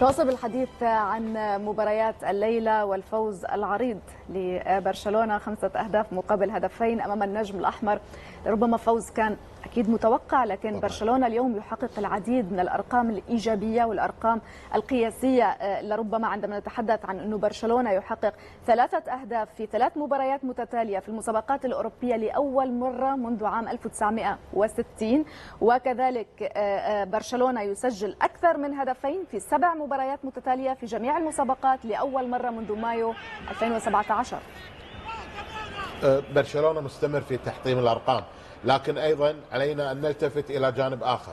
نواصل الحديث عن مباريات الليلة والفوز العريض لبرشلونة 5 أهداف مقابل هدفين أمام النجم الأحمر. ربما فوز كان أكيد متوقع، لكن برشلونة اليوم يحقق العديد من الأرقام الإيجابية والأرقام القياسية. لربما عندما نتحدث عن أنه برشلونة يحقق 3 أهداف في 3 مباريات متتالية في المسابقات الأوروبية لأول مرة منذ عام 1960، وكذلك برشلونة يسجل أكثر من هدفين في 7 مباريات متتالية في جميع المسابقات لأول مرة منذ مايو 2017. برشلونة مستمر في تحطيم الأرقام، لكن أيضا علينا أن نلتفت إلى جانب آخر.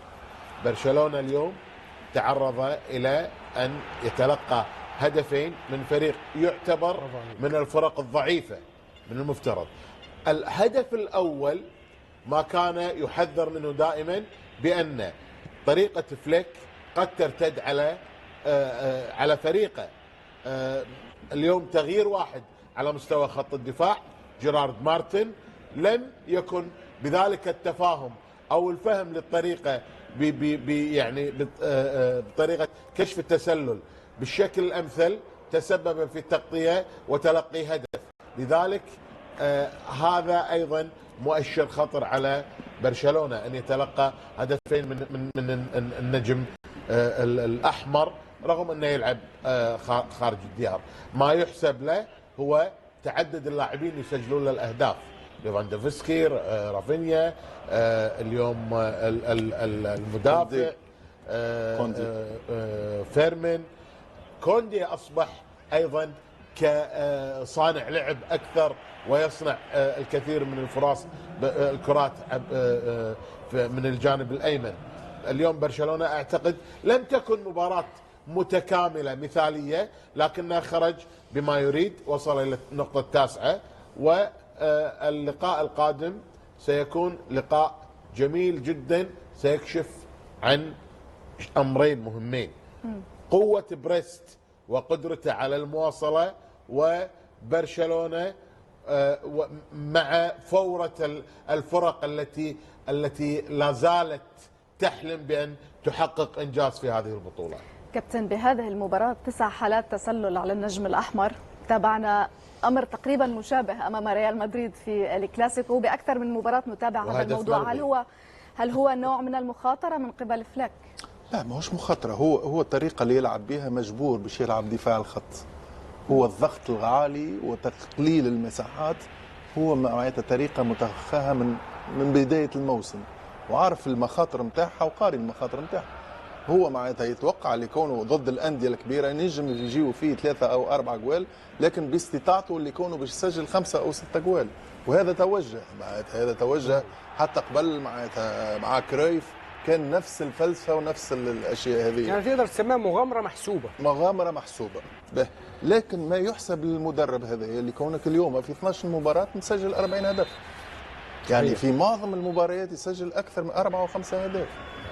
برشلونة اليوم تعرض إلى أن يتلقى هدفين من فريق يعتبر من الفرق الضعيفة من المفترض. الهدف الأول ما كان يحذر منه دائما بأن طريقة فليك قد ترتد على فريقه. اليوم تغيير واحد على مستوى خط الدفاع، جيرارد مارتن، لم يكن بذلك التفاهم او الفهم للطريقه يعني بطريقه كشف التسلل بالشكل الامثل، تسبب في التغطيه وتلقي هدف. لذلك هذا ايضا مؤشر خطر على برشلونه ان يتلقى هدفين من النجم الاحمر، رغم انه يلعب خارج الديار. ما يحسب له هو تعدد اللاعبين يسجلون له الاهداف، ليفاندوفسكي، رافينيا، اليوم المدافع فيرمين، كوندي اصبح ايضا كصانع لعب اكثر ويصنع الكثير من الفرص الكرات من الجانب الايمن. اليوم برشلونه اعتقد لم تكن مباراه متكامله مثاليه، لكنه خرج بما يريد، وصل الى النقطه التاسعه، واللقاء القادم سيكون لقاء جميل جدا سيكشف عن امرين مهمين: قوه بريست وقدرته على المواصله، وبرشلونه مع فوره الفرق التي لا زالت تحلم بان تحقق انجاز في هذه البطوله. كابتن، بهذه المباراة 9 حالات تسلل على النجم الأحمر. تابعنا أمر تقريبا مشابه أمام ريال مدريد في الكلاسيكو بأكثر من مباراة نتابع هذا الموضوع. هل هو نوع من المخاطرة من قبل فليك؟ لا، ما هوش مخاطرة، هو الطريقة اللي يلعب بها، مجبور باش يلعب دفاع الخط. هو الضغط العالي وتقليل المساحات، هو معناتها طريقة متخها من بداية الموسم، وعارف المخاطر نتاعها وقاري المخاطر نتاعها. هو معناتها يتوقع اللي يكونوا ضد الانديه الكبيره ينجم يجيوا فيه 3 أو 4 جوال، لكن باستطاعته اللي يكونوا باش يسجل 5 أو 6 جوال. وهذا توجه، معناتها هذا توجه حتى قبل معناتها مع كرويف كان نفس الفلسفه ونفس الاشياء هذه. يعني تقدر تسميها مغامره محسوبه. مغامره محسوبه. لكن ما يحسب للمدرب هذا اللي كونك اليوم في 12 مباراه مسجل 40 هدف. يعني في معظم المباريات يسجل اكثر من 4 و5 اهداف.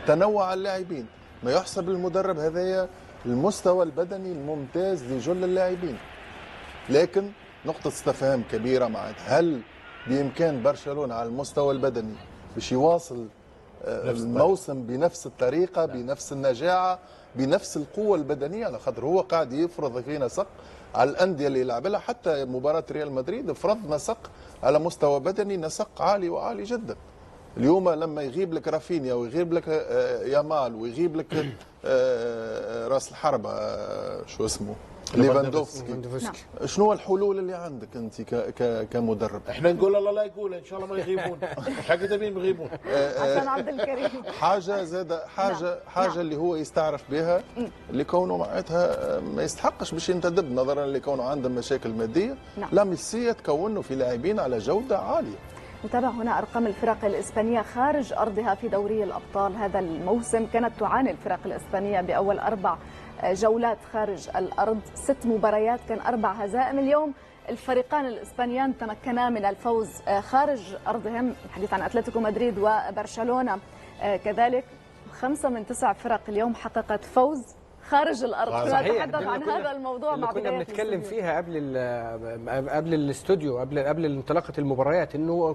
تنوع اللاعبين. ما يحسب للمدرب هذايا المستوى البدني الممتاز لجل اللاعبين. لكن نقطة استفهام كبيرة معناتها، هل بإمكان برشلونة على المستوى البدني باش يواصل الموسم بنفس الطريقة، بنفس النجاعة، بنفس القوة البدنية؟ على خاطر هو قاعد يفرض فينا سق على الأندية اللي يلعب لها. حتى مباراة ريال مدريد فرض نسق على مستوى بدني، نسق عالي وعالي جدا. اليوم لما يغيب لك رافينيا ويغيب لك يامال ويغيب لك راس الحربة شو اسمه ليفاندوفسكي، شنو الحلول اللي عندك انت كمدرب؟ احنا نقول الله لا يقول، ان شاء الله ما يغيبون. حق تبين يغيبون عشان عبد الكريم. حاجه زاد حاجه اللي هو يستعرف بها، اللي كونه معناتها ما يستحقش باش ينتدب نظرا لكونه عنده مشاكل ماديه. لا، ميسيه تكونه في لاعبين على جوده عاليه. نتابع هنا أرقام الفرق الإسبانية خارج أرضها في دوري الأبطال هذا الموسم. كانت تعاني الفرق الإسبانية بأول 4 جولات خارج الأرض، 6 مباريات كان 4 هزائم. اليوم الفريقان الإسبانيان تمكنا من الفوز خارج أرضهم، الحديث عن أتلتيكو مدريد وبرشلونة. كذلك 5 من 9 فرق اليوم حققت فوز خارج الارض. صحيح. نتحدث عن هذا الموضوع مع كنا بداية بنتكلم الاستوديو. فيها قبل الاستوديو، قبل انطلاقه المباريات، انه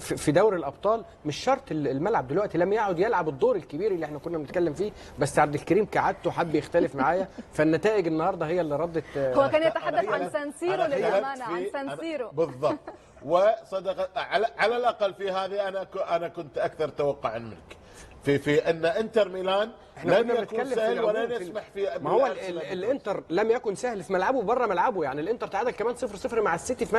في دوري الابطال مش شرط الملعب دلوقتي لم يعد يلعب الدور الكبير اللي احنا كنا بنتكلم فيه، بس عبد الكريم كعادته حب يختلف معايا، فالنتائج النهارده هي اللي ردت. هو كان يتحدث عن سانسيرو أنا للامانه، عن خلفت سانسيرو. بالضبط. وصدق على الاقل في هذه انا كنت اكثر توقعا منك في ان انتر ميلان احنا لن كنا يكون بنتكلم سهل في ولن العموم يسمح في ما هو بالأرسنال. الانتر لم يكن سهل في ملعبه وبره ملعبه، يعني الانتر تعادل كمان 0-0 مع السيتي في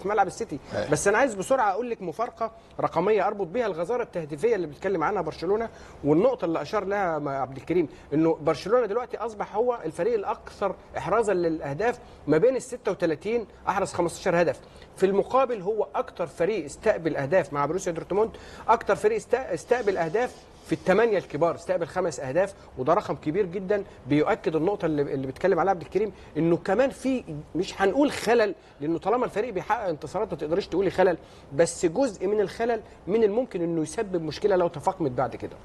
ملعب السيتي. بس انا عايز بسرعه اقول لك مفارقه رقميه اربط بيها الغزاره التهديفيه اللي بيتكلم عنها برشلونه، والنقطه اللي اشار لها عبد الكريم انه برشلونه دلوقتي اصبح هو الفريق الاكثر احرازا للاهداف، ما بين ال 36 احرز 15 هدف. في المقابل هو اكثر فريق استقبل اهداف مع بروسيا دورتموند، اكثر فريق استقبل اهداف في الثمانيه الكبار، استقبل 5 اهداف، وده رقم كبير جدا بيؤكد النقطه اللي بيتكلم عليها عبد الكريم، انه كمان في مش هنقول خلل، لانه طالما الفريق بيحقق انتصارات ما تقدريش تقولي خلل، بس جزء من الخلل من الممكن انه يسبب مشكله لو تفاقمت بعد كده.